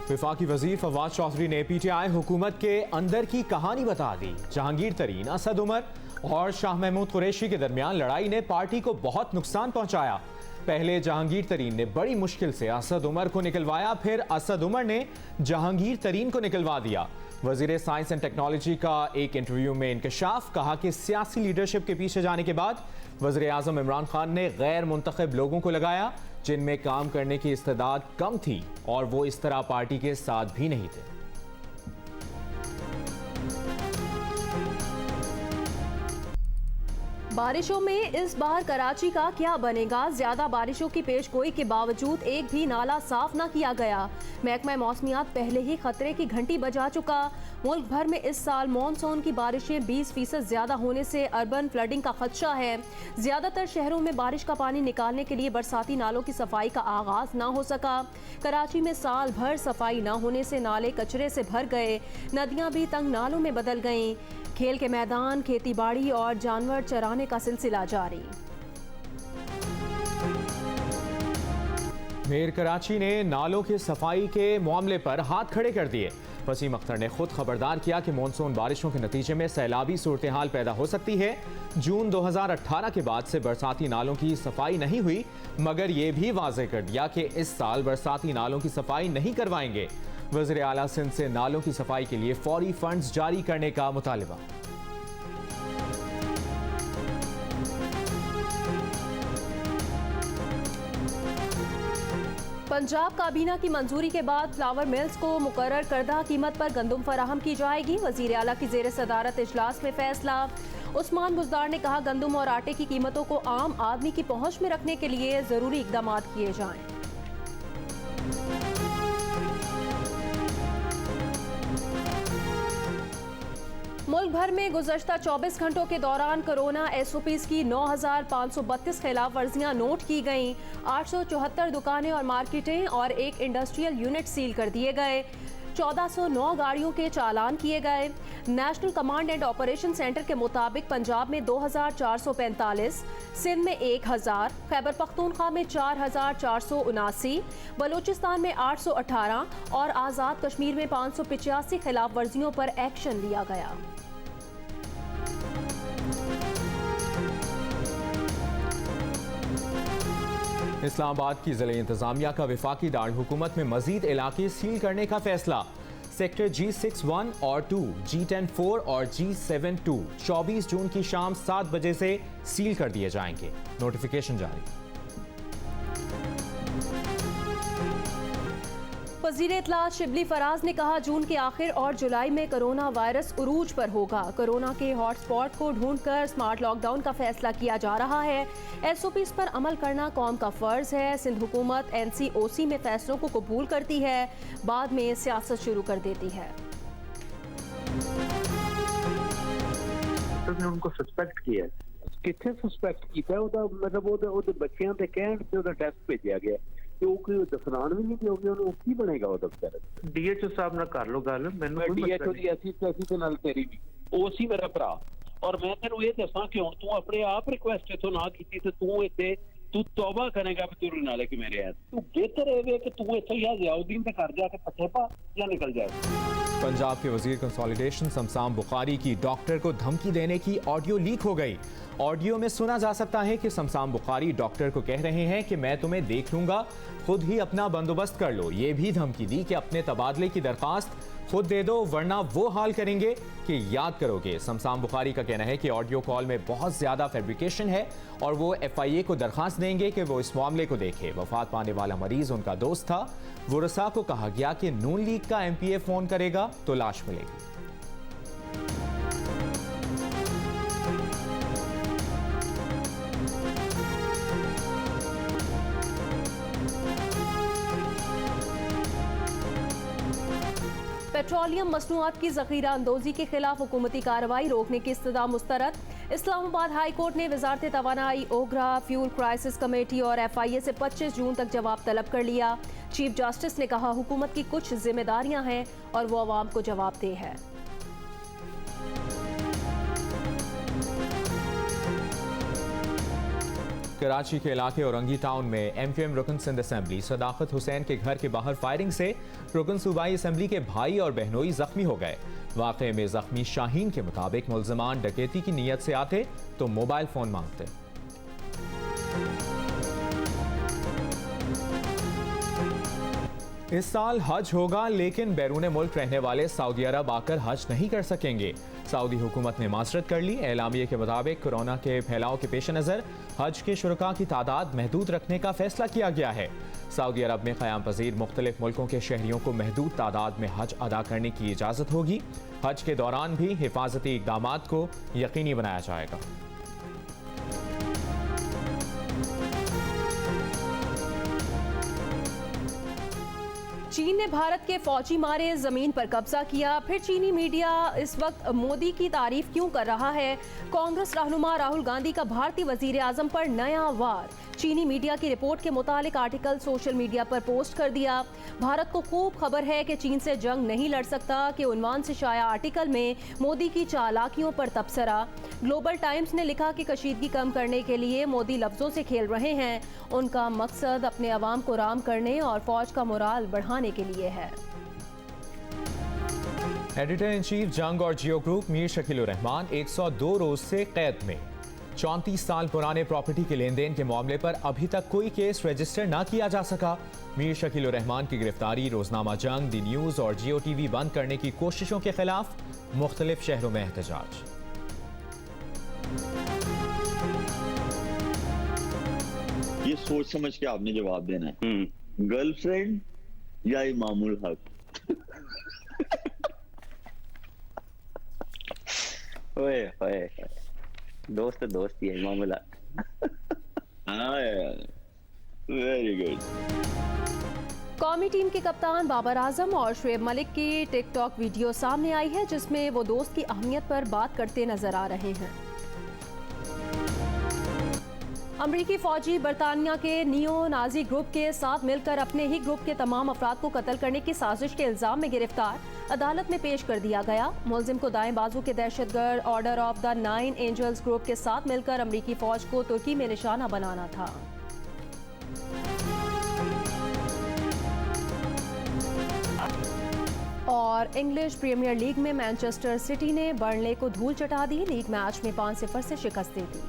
वफाकी वजीर फवाद चौधरी ने PTI हुकूमत के अंदर की कहानी बता दी। जहांगीर तरीन, असद उमर और शाह महमूद कुरैशी के दरमियान लड़ाई ने पार्टी को बहुत नुकसान पहुंचाया। पहले जहांगीर तरीन ने बड़ी मुश्किल से असद उमर को निकलवाया, फिर असद उमर ने जहांगीर तरीन को निकलवा दिया। वजीर साइंस एंड टेक्नोलॉजी का एक इंटरव्यू में इंकशाफ, कहा कि सियासी लीडरशिप के पीछे जाने के बाद वज़ीर आज़म इमरान खान ने गैर मुंतखब लोगों को लगाया जिनमें काम करने की इस्तेदाद कम थी और वो इस तरह पार्टी के साथ भी नहीं थे। बारिशों में इस बार कराची का क्या बनेगा? ज्यादा बारिशों की पेशगोई के बावजूद एक भी नाला साफ न किया गया। महकमा मौसमियात पहले ही खतरे की घंटी बजा चुका। मुल्क भर में इस साल मानसून की बारिशें 20% ज्यादा होने से अर्बन फ्लडिंग का खदशा है। ज्यादातर शहरों में बारिश का पानी निकालने के लिए बरसाती नालों की सफाई का आगाज न हो सका। कराची में साल भर सफाई न होने से नाले कचरे से भर गए, नदियां भी तंग नालों में बदल गईं। खेल के मैदान, खेती बाड़ी और जानवर चराने का सिलसिला जारी। मेयर कराची ने नालों की सफाई के मामले पर हाथ खड़े कर दिए। वसीम अख्तर ने खुद खबरदार किया कि मानसून बारिशों के नतीजे में सैलाबी सूरत हाल पैदा हो सकती है। जून 2018 के बाद से बरसाती नालों की सफाई नहीं हुई, मगर ये भी वाज़ेह कर दिया कि इस साल बरसाती नालों की सफाई नहीं करवाएंगे। वज़ीर आला सिंध से नालों की सफाई के लिए फौरी फंड्स जारी करने का मुतालिबा। पंजाब काबीना की मंजूरी के बाद फ्लावर मिल्स को मुकर्रर करदा कीमत पर गंदम फराहम की जाएगी। वज़ीर आला की ज़ेर सदारत इजलास में फैसला। उस्मान बुज़दार ने कहा, गंदम और आटे की कीमतों को आम आदमी की पहुंच में रखने के लिए जरूरी इकदाम किए जाएं। मुल्क भर में गुज़श्ता 24 घंटों के दौरान कोरोना SOPs की 9,532 खिलाफ वर्जियाँ नोट की गईं। 874 दुकानें और मार्केटें और एक इंडस्ट्रियल यूनिट सील कर दिए गए। 1409 गाड़ियों के चालान किए गए। National command and operation centre के मुताबिक पंजाब में 2445, सिंध में 1000, खैबर पख्तूनख्वा में 4479, बलूचिस्तान में 818 और आज़ाद कश्मीर में 585 खिलाफ वर्जियों पर एक्शन लिया गया। इस्लामाबाद की ज़िले इंतजामिया का वफाकी दारुल-हुकूमत में मजीद इलाके सील करने का फैसला। सेक्टर G61 और 2, G10-4 और G7-2 24 जून की शाम 7 बजे से सील कर दिए जाएंगे। नोटिफिकेशन जारी। वज़ीर इत्तलात शिबली फराज ने कहा, जून के आखिर और जुलाई में कोरोना वायरस उरूज पर होगा। कोरोना के हॉटस्पॉट को ढूंढकर स्मार्ट लॉकडाउन का फैसला किया जा रहा है। SOPs पर अमल करना कौम का फर्ज है। सिंध हुकूमत NCOC में फैसलों को कबूल करती है, बाद में सियासत शुरू कर देती है। ने उनको सस्पेक्ट किया, कितने सस्पेक्ट किया, मतलब बच्चियां ते कहण ते ओदा टेस्ट भेजा गया ਤੇ ਉਹ ਕੋਈ ਦਫਨਾਨ ਵੀ ਨਹੀਂ ਦਿਓਗੇ ਉਹਨੂੰ, ਕੀ ਬਣੇਗਾ ਉਹਦਾ ਵਿਚਾਰਾ? DHO ਸਾਹਿਬ ਨਾਲ ਕਰ ਲੋ ਗੱਲ। ਮੈਨੂੰ DHO ਦੀ ਅਸੀਂ ਤੇ ਨਾਲ ਤੇਰੀ ਵੀ ਉਹ ਸੀ ਮੇਰਾ ਭਰਾ, ਔਰ ਮੈਂ ਤੈਨੂੰ ਇਹ ਦੱਸਾਂ ਕਿ ਹੁਣ ਤੂੰ ਆਪਣੇ ਆਪ ਰਿਕੁਐਸਟ ਇਥੋਂ ਨਾ ਕੀਤੀ ਤੇ ਤੂੰ ਇੱਥੇ ਤੂੰ ਤੌਬਾ ਕਰੇਗਾ ਵੀ ਤੂੰ ਨਾਲੇ ਕਿ ਮੇਰੇ ਹੱਥ ਤੂੰ ਬਿਹਤਰ ਇਹ ਕਿ ਤੂੰ ਇੱਥੇ ਜਾਂ ਜ਼ਿਆਉਦੀਨ ਦੇ ਘਰ ਜਾ ਕੇ ਪੱਠੇ ਪਾ ਜਾਂ निकल जाए। पंजाब के वजीर कंसोलिडेशन शमशाम बुखारी की डॉक्टर को धमकी देने की ऑडियो लीक हो गई। ऑडियो में सुना जा सकता है कि शमशाम बुखारी डॉक्टर को कह रहे हैं कि मैं तुम्हें देख लूंगा, खुद ही अपना बंदोबस्त कर लो। ये भी धमकी दी कि अपने तबादले की दरखास्त खुद दे दो वरना वो हाल करेंगे कि याद करोगे। शमशाम बुखारी का कहना है कि ऑडियो कॉल में बहुत ज्यादा फैब्रिकेशन है और वो FIA को दरखास्त देंगे कि वो इस मामले को देखे। वफात पाने वाला मरीज उनका दोस्त था। वुरसा को कहा गया कि नून लीग का MPA फोन करेगा तो लाश मिलेगी। पेट्रोलियम मसनूआत की ज़ख़ीरा अंदोज़ी के खिलाफ हुकूमती कार्रवाई रोकने की इस्तदा मुस्तरद। इस्लामाबाद हाई कोर्ट ने वजारत तवानाई, ओगरा, फ्यूल क्राइसिस कमेटी और FIA से 25 जून तक जवाब तलब कर लिया। चीफ जस्टिस ने कहा, हुकूमत की कुछ जिम्मेदारियां हैं और वो अवाम को जवाबदेह है। कराची के इलाके औरंगी टाउन में एमक्यूएम रुकन सिंध असेंबली सदाकत हुसैन के घर के बाहर फायरिंग से रुकन सूबाई असेंबली के भाई और बहनोई जख्मी हो गए। वाक़े में जख्मी शाहीन के मुताबिक मुल्ज़िमान डकैती की नीयत से आते तो मोबाइल फोन मांगते। इस साल हज होगा, लेकिन बैरून मुल्क रहने वाले सऊदी अरब आकर हज नहीं कर सकेंगे। सऊदी हुकूमत ने माजरत कर ली। एलामिये के मुताबिक कोरोना के फैलाव के पेश नज़र हज के शुरका की तादाद महदूद रखने का फैसला किया गया है। सऊदी अरब में क़याम पज़ीर मुख्तलिफ मुल्कों के शहरियों को महदूद तादाद में हज अदा करने की इजाज़त होगी। हज के दौरान भी हिफाजती इक़दाम को यकीनी बनाया जाएगा। चीन ने भारत के फौजी मारे जमीन पर कब्जा किया। फिर चीनी मीडिया इस वक्त मोदी की तारीफ क्यों कर रहा है? कांग्रेस रहनुमा राहुल गांधी का भारतीय वजीर आजम पर नया वार। चीनी मीडिया की रिपोर्ट के मुतालिक आर्टिकल सोशल मीडिया पर पोस्ट कर दिया। भारत को खूब खबर है कि चीन से जंग नहीं लड़ सकता के उन्वान से शाया आर्टिकल में मोदी की चालाकियों पर तबसरा। ग्लोबल टाइम्स ने लिखा कि कशीदगी कम करने के लिए मोदी लफ्जों से खेल रहे हैं। उनका मकसद अपने अवाम को राम करने और फौज का मोराल बढ़ाने के लिए है। एडिटर इन चीफ जंग और जियो ग्रुप मीर शकील उर रहमान 102 रोज से कैद में। 34 साल पुराने प्रॉपर्टी के लेन देन के मामले पर अभी तक कोई केस रजिस्टर ना किया जा सका। मीर शकील उर रहमान की गिरफ्तारी, रोजनामा जंग, दी न्यूज और जियो टीवी बंद करने की कोशिशों के खिलाफ मुख्तलिफ शहरों में एहतजाज। ये सोच समझ के आपने जवाब देना है। गर्लफ्रेंड या इमामुल हक? ओए ओए दोस्त ही है इमामुल हक। हाँ यार, वेरी गुड। कौमी टीम के कप्तान बाबर आजम और शुएब मलिक की टिकटॉक वीडियो सामने आई है, जिसमें वो दोस्त की अहमियत पर बात करते नजर आ रहे हैं। अमरीकी फौजी बरतानिया के नियो नाजी ग्रुप के साथ मिलकर अपने ही ग्रुप के तमाम अफराद को कत्ल करने की साजिश के इल्जाम में गिरफ्तार, अदालत में पेश कर दिया गया। मुलजिम को दाएं बाजू के दहशतगर्द order of the 9 angels group के साथ मिलकर अमरीकी फौज को तुर्की में निशाना बनाना था। और इंग्लिश प्रीमियर लीग में मैनचेस्टर सिटी ने बर्नले को धूल चटा दी। लीग मैच में 5-0 से शिकस्त दे दी।